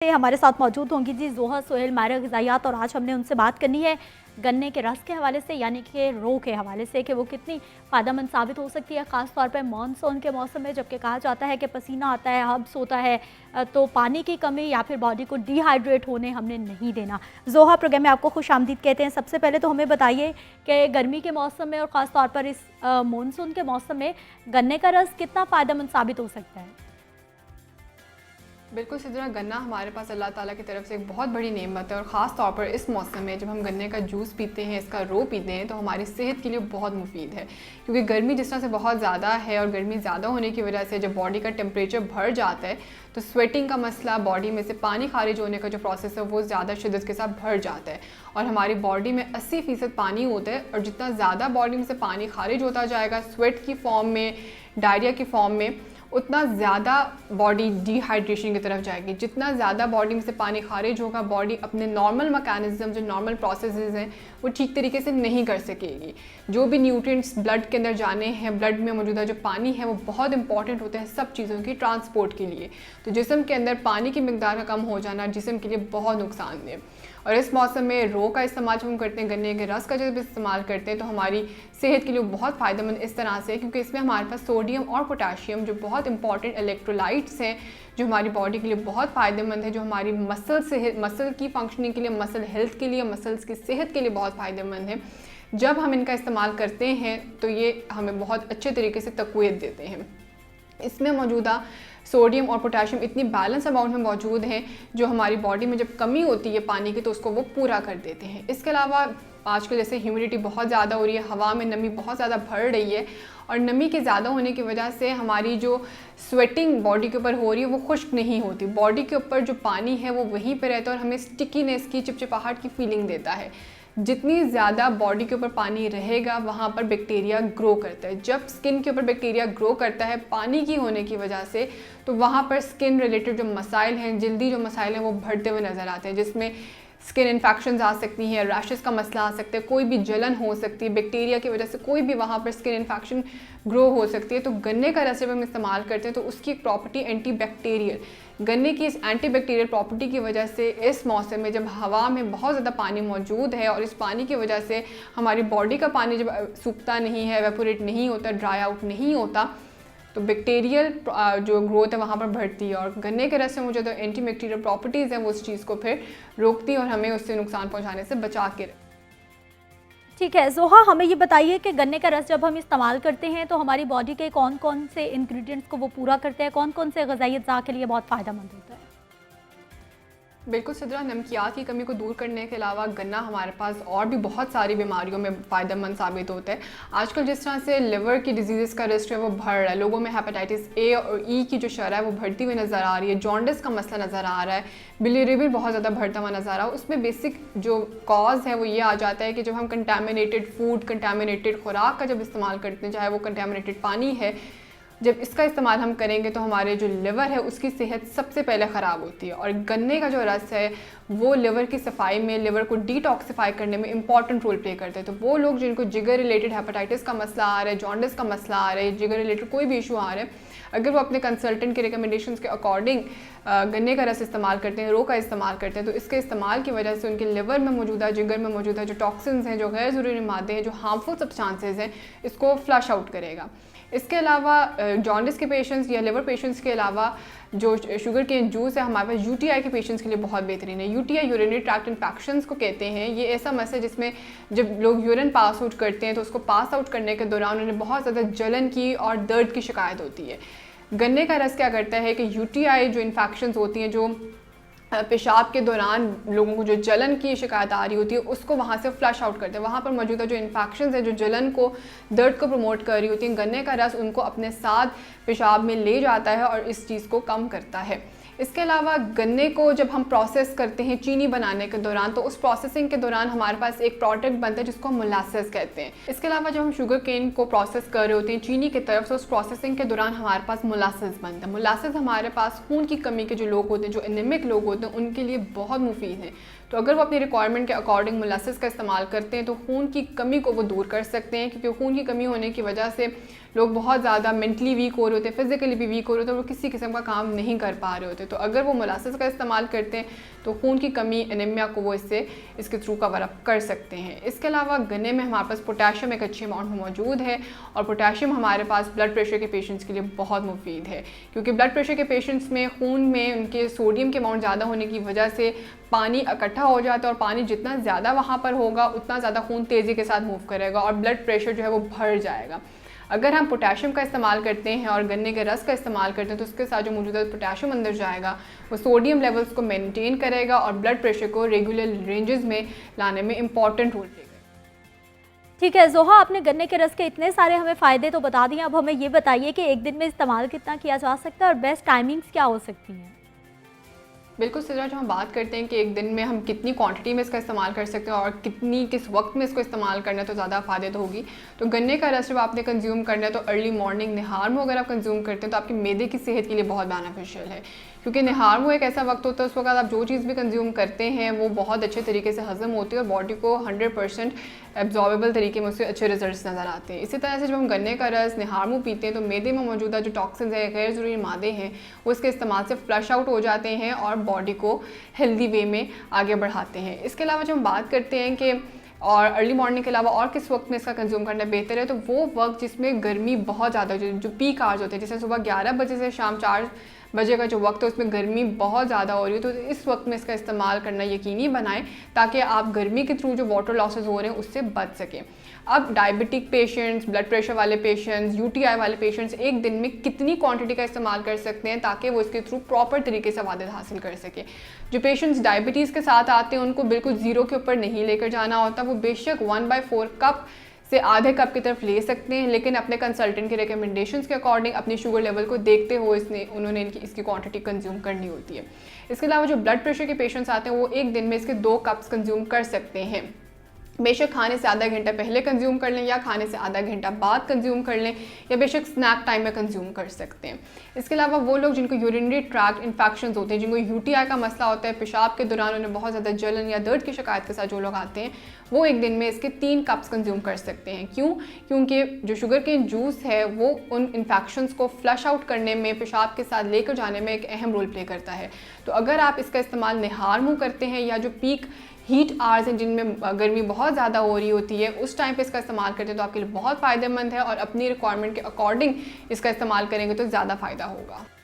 हमारे साथ मौजूद होंगी जी जोहा सोहेल माहिर ग़िज़ायात और आज हमने उनसे बात करनी है गन्ने के रस के हवाले से यानी कि रो के हवाले से कि वो कितनी फ़ायदेमंद साबित हो सकती है, ख़ास तौर पे मानसून के मौसम में जबकि कहा जाता है कि पसीना आता है, हब्स होता है, तो पानी की कमी या फिर बॉडी को डिहाइड्रेट होने हमने नहीं देना। जोहा प्रोग्राम में आपको खुश आमदीद कहते हैं। सबसे पहले तो हमें बताइए कि गर्मी के मौसम में और ख़ास तौर पर इस मानसून के मौसम में गन्ने का रस कितना फ़ायदेमंद साबित हो सकता है? बिल्कुल सिद्रा, गन्ना हमारे पास अल्लाह ताला की तरफ से एक बहुत बड़ी नेमत है और ख़ास तौर पर इस मौसम में जब हम गन्ने का जूस पीते हैं, इसका रो पीते हैं, तो हमारी सेहत के लिए बहुत मुफीद है। क्योंकि गर्मी जिस तरह से बहुत ज़्यादा है और गर्मी ज़्यादा होने की वजह से जब बॉडी का टेम्परेचर बढ़ जाता है तो स्वेटिंग का मसला, बॉडी में से पानी खारिज होने का जो प्रोसेस है वो ज़्यादा शिद्दत के साथ बढ़ जाता है और हमारी बॉडी में 80% पानी होता है और जितना ज़्यादा बॉडी में से पानी खारिज होता जाएगा स्वेट की फॉर्म में, डायरिया की फॉर्म में, उतना ज़्यादा बॉडी डिहाइड्रेशन की तरफ जाएगी। जितना ज़्यादा बॉडी में से पानी खारिज होगा, बॉडी अपने नॉर्मल मैकेनिज़्म जो नॉर्मल प्रोसेसेस हैं वो ठीक तरीके से नहीं कर सकेगी। जो भी न्यूट्रिएंट्स ब्लड के अंदर जाने हैं, ब्लड में मौजूदा जो पानी है वो बहुत इंपॉर्टेंट होता है सब चीज़ों की ट्रांसपोर्ट के लिए। तो जिस्म के अंदर पानी की मिकदार का कम हो जाना जिस्म के लिए बहुत नुकसानदेह। और इस मौसम में रो का इस्तेमाल जब हम करते हैं, गन्ने के रस का जब इस्तेमाल करते हैं तो हमारी सेहत के लिए बहुत फ़ायदेमंद इस तरह से, क्योंकि इसमें हमारे पास सोडियम और पोटाशियम जो बहुत इंपॉर्टेंट इलेक्ट्रोलाइट्स हैं जो हमारी बॉडी के लिए बहुत फ़ायदेमंद है, जो हमारी मसल की फंक्शनिंग के लिए, मसल हेल्थ के लिए, मसल्स की सेहत के लिए बहुत फ़ायदेमंद है। जब हम इनका इस्तेमाल करते हैं तो ये हमें बहुत अच्छे तरीके से तक़वियत देते हैं। इसमें मौजूदा सोडियम और पोटाशियम इतनी बैलेंस अमाउंट में मौजूद हैं जो हमारी बॉडी में जब कमी होती है पानी की तो उसको वो पूरा कर देते हैं। इसके अलावा आजकल जैसे ह्यूमिडिटी बहुत ज़्यादा हो रही है, हवा में नमी बहुत ज़्यादा बढ़ रही है और नमी के ज़्यादा होने की वजह से हमारी जो स्वेटिंग बॉडी के ऊपर हो रही है वो खुश्क नहीं होती। बॉडी के ऊपर जो पानी है वो वहीं पर रहता है और हमें स्टिकीनेस की, चिपचिपाहट की फीलिंग देता है। जितनी ज़्यादा बॉडी के ऊपर पानी रहेगा वहाँ पर बैक्टीरिया ग्रो करता है। जब स्किन के ऊपर बैक्टीरिया ग्रो करता है पानी की होने की वजह से, तो वहाँ पर स्किन रिलेटेड जो मसाइल हैं, जल्दी जो मसाइल हैं वो बढ़ते हुए नज़र आते हैं, जिसमें स्किन इन्फेक्शंस आ सकती हैं, रैशेस का मसला आ सकता है, कोई भी जलन हो सकती है, बैक्टीरिया की वजह से कोई भी वहाँ पर स्किन इन्फेक्शन ग्रो हो सकती है। तो गन्ने का रस जब हम इस्तेमाल करते हैं तो उसकी एक प्रॉपर्टी एंटी बैक्टीरियल, गन्ने की इस एंटी बैक्टीरियल प्रॉपर्टी की वजह से इस मौसम में जब हवा में बहुत ज़्यादा पानी मौजूद है और इस पानी की वजह से हमारी बॉडी का पानी जब सूखता नहीं है, एवेपोरेट नहीं होता, ड्राई आउट नहीं होता, तो बैक्टीरियल जो ग्रोथ है वहाँ पर बढ़ती है और गन्ने के रस से मुझे तो एंटी बैक्टीरियल प्रॉपर्टीज़ हैं वो उस चीज़ को फिर रोकती है और हमें उससे नुकसान पहुँचाने से बचा के। ठीक है जोहा, हमें ये बताइए कि गन्ने का रस जब हम इस्तेमाल करते हैं तो हमारी बॉडी के कौन कौन से इंग्रेडिएंट्स को वो पूरा करते हैं, कौन कौन से ग़िज़ाई अज़्ज़ा के लिए बहुत फ़ायदेमंद होता है? बिल्कुल सिद्रा, नमकियात की कमी को दूर करने के अलावा गन्ना हमारे पास और भी बहुत सारी बीमारियों में फ़ायदेमंद साबित होता है। आजकल जिस तरह से लिवर की डिजीज़ का रिस्क है वो बढ़ रहा है, लोगों में हेपेटाइटिस ए और ई की जो शरह है वो बढ़ती हुई नज़र आ रही है, जॉन्डिस का मसला नज़र आ रहा है, बिलीरुबिन बहुत ज़्यादा बढ़ता हुआ नज़र आ रहा है। उसमें बेसिक जो कॉज है वो ये आ जाता है कि जब हम कंटामिनेटेड फूड, कंटामिनेटेड खुराक का जब इस्तेमाल करते हैं, चाहे वो कंटामिनेटेड पानी है, जब इसका इस्तेमाल हम करेंगे तो हमारे जो लिवर है उसकी सेहत सबसे पहले ख़राब होती है। और गन्ने का जो रस है वो लिवर की सफाई में, लिवर को डिटॉक्सिफाई करने में इंपॉर्टेंट रोल प्ले करते हैं। तो वो लोग जिनको जिगर रिलेटेड हेपेटाइटिस का मसला आ रहा है, जॉन्डिस का मसला आ रहा है, जिगर रिलेटेड कोई भी इशू आ रहा है, अगर वो अपने कंसल्टेंट के रिकमेंडेशंस के अकॉर्डिंग गन्ने का रस इस्तेमाल करते हैं, रो का इस्तेमाल करते हैं, तो इसके इस्तेमाल की वजह से उनके लिवर में मौजूदा, जिगर में मौजूदा जो टॉक्सिन्स हैं, जो गैर ज़रूरी मादे हैं, जो हार्मफुल सब्सटेंसेस हैं, इसको फ्लश आउट करेगा। इसके अलावा जॉन्डिस के पेशेंट्स या लिवर पेशेंट्स के अलावा जो शुगर केन जूस है हमारे पास यूटीआई के पेशेंट्स के लिए बहुत बेहतरीन है। यूटीआई यूरिनरी ट्रैक्ट इन्फेक्शंस को कहते हैं। ये ऐसा मसला है जिसमें जब लोग यूरिन पास आउट करते हैं तो उसको पास आउट करने के दौरान उन्हें बहुत ज़्यादा जलन की और दर्द की शिकायत होती है। गन्ने का रस क्या करता है कि यूटीआई जो इन्फेक्शंस होती हैं, जो पेशाब के दौरान लोगों को जो जलन की शिकायत आ रही होती है उसको वहाँ से फ्लश आउट करते हैं। वहाँ पर मौजूदा जो इन्फेक्शंस है, जो जलन को, दर्द को प्रमोट कर रही होती हैं, गन्ने का रस उनको अपने साथ पेशाब में ले जाता है और इस चीज़ को कम करता है। इसके अलावा गन्ने को जब हम प्रोसेस करते हैं चीनी बनाने के दौरान, तो उस प्रोसेसिंग के दौरान हमारे पास एक प्रोडक्ट बनता है जिसको मोलासेस कहते हैं। इसके अलावा जब हम शुगर केन को प्रोसेस कर रहे होते हैं चीनी की तरफ से, उस प्रोसेसिंग के दौरान हमारे पास मोलासेस बनता है। मोलासेस हमारे पास खून की कमी के जो लोग होते हैं, जो एनीमिक लोग होते हैं, उनके लिए बहुत मुफीद हैं। तो अगर वो अपनी रिक्वायरमेंट के अकॉर्डिंग मोलासेस का इस्तेमाल करते हैं तो खून की कमी को वो दूर कर सकते हैं, क्योंकि खून की कमी होने की वजह से लोग बहुत ज़्यादा मेंटली वीक हो रहे होते हैं, फिजिकली भी वीक हो रहे होते हैं, वो किसी किस्म का काम नहीं कर पा रहे होते। तो अगर वो मोलासेस का इस्तेमाल करते हैं तो खून की कमी, एनीमिया को वो इसके थ्रू कवर अप कर सकते हैं। इसके अलावा गन्ने में हमारे पास पोटेशियम एक अच्छी अमाउंट में मौजूद है, और पोटेशियम हमारे पास ब्लड प्रेशर के पेशेंट्स के लिए बहुत मुफीद है, क्योंकि ब्लड प्रेशर के पेशेंट्स में खून में उनके सोडियम के अमाउंट ज़्यादा होने की वजह से पानी इकट्ठा हो जाता है, और पानी जितना ज़्यादा वहाँ पर होगा उतना ज़्यादा खून तेज़ी के साथ मूव करेगा और ब्लड प्रेशर जो है वो बढ़ जाएगा। अगर हम पोटेशियम का इस्तेमाल करते हैं और गन्ने के रस का इस्तेमाल करते हैं तो उसके साथ जो मौजूदा पोटेशियम अंदर जाएगा वो सोडियम लेवल्स को मेंटेन करेगा और ब्लड प्रेशर को रेगुलर रेंजेस में लाने में इम्पॉर्टेंट रोल प्ले करेगा। ठीक है जोहा, आपने गन्ने के रस के इतने सारे हमें फ़ायदे तो बता दिए, अब हमें ये बताइए कि एक दिन में इस्तेमाल कितना किया जा सकता है और बेस्ट टाइमिंग्स क्या हो सकती हैं? बिल्कुल सिद्रा, जो हम बात करते हैं कि एक दिन में हम कितनी क्वांटिटी में इसका इस्तेमाल कर सकते हैं और किस वक्त में इसको इस्तेमाल करना है तो ज़्यादा फ़ायदे तो होगी। तो गन्ने का रस जब आपने कंज्यूम करना है तो अर्ली मॉर्निंग निहार में अगर आप कंज्यूम करते हैं तो आपके मैदे की सेहत के लिए बहुत बेनिफिशियल है, क्योंकि निहार में एक ऐसा वक्त होता है उस वक्त आप जो चीज़ भी कंज्यूम करते हैं वो बहुत अच्छे तरीके से हज़म होती है और बॉडी को 100% एब्जॉर्बेबल तरीके में उससे अच्छे रिजल्ट्स नज़र आते हैं। इसी तरह से जब हम गन्ने का रस निहार मुँह पीते हैं तो मैदे में मौजूदा जो टॉक्सिन्स है, गैर ज़रूरी मादे हैं, वो इसके इस्तेमाल से फ्लश आउट हो जाते हैं और बॉडी को हेल्दी वे में आगे बढ़ाते हैं। इसके अलावा जब हम बात करते हैं कि और अर्ली मॉर्निंग के अलावा और किस वक्त में इसका कंज्यूम करना बेहतर है, तो वो वक्त जिसमें गर्मी बहुत ज़्यादा जो पीक आवर्स होते हैं, जैसे सुबह 11 बजे से शाम 4 बजे का जो वक्त है उसमें गर्मी बहुत ज़्यादा हो रही है, तो इस वक्त में इसका इस्तेमाल करना यकीनी बनाएं ताकि आप गर्मी के थ्रू जो वाटर लॉसेस हो रहे हैं उससे बच सकें। अब डायबिटिक पेशेंट्स, ब्लड प्रेशर वाले पेशेंट्स, यूटीआई वाले पेशेंट्स एक दिन में कितनी क्वांटिटी का इस्तेमाल कर सकते हैं ताकि वो इसके थ्रू प्रॉपर तरीके से वादत हासिल कर सके। जो पेशेंट्स डायबिटीज़ के साथ आते हैं उनको बिल्कुल ज़ीरो के ऊपर नहीं लेकर जाना होता, वो बेशक 1/4 कप से आधे कप की तरफ ले सकते हैं, लेकिन अपने कंसल्टेंट के रिकमेंडेशंस के अकॉर्डिंग अपनी शुगर लेवल को देखते हुए उन्होंने इसकी क्वांटिटी कंज्यूम करनी होती है। इसके अलावा जो ब्लड प्रेशर के पेशेंट्स आते हैं वो एक दिन में इसके 2 कप्स कंज्यूम कर सकते हैं, बेशक खाने से आधा घंटा पहले कंज्यूम कर लें या खाने से आधा घंटा बाद कंज्यूम कर लें या बेशक स्नैक टाइम में कंज्यूम कर सकते हैं। इसके अलावा वो लोग जिनको यूरिनरी ट्रैक्ट इन्फेक्शंस होते हैं, जिनको यूटीआई का मसला होता है, पेशाब के दौरान उन्हें बहुत ज़्यादा जलन या दर्द की शिकायत के साथ जो लोग आते हैं वो एक दिन में इसके 3 कप्स कंज्यूम कर सकते हैं। क्यों? क्योंकि जो शुगर केन जूस है वो उन इन्फेक्शंस को फ्लश आउट करने में, पेशाब के साथ लेकर जाने में एक अहम रोल प्ले करता है। तो अगर आप इसका इस्तेमाल निहार मुँह करते हैं या जो पीक हीट आवर्स हैं जिनमें गर्मी बहुत ज़्यादा हो रही होती है उस टाइम पे इसका इस्तेमाल करते हैं तो आपके लिए बहुत फ़ायदेमंद है, और अपनी रिक्वायरमेंट के अकॉर्डिंग इसका इस्तेमाल करेंगे तो ज़्यादा फ़ायदा होगा।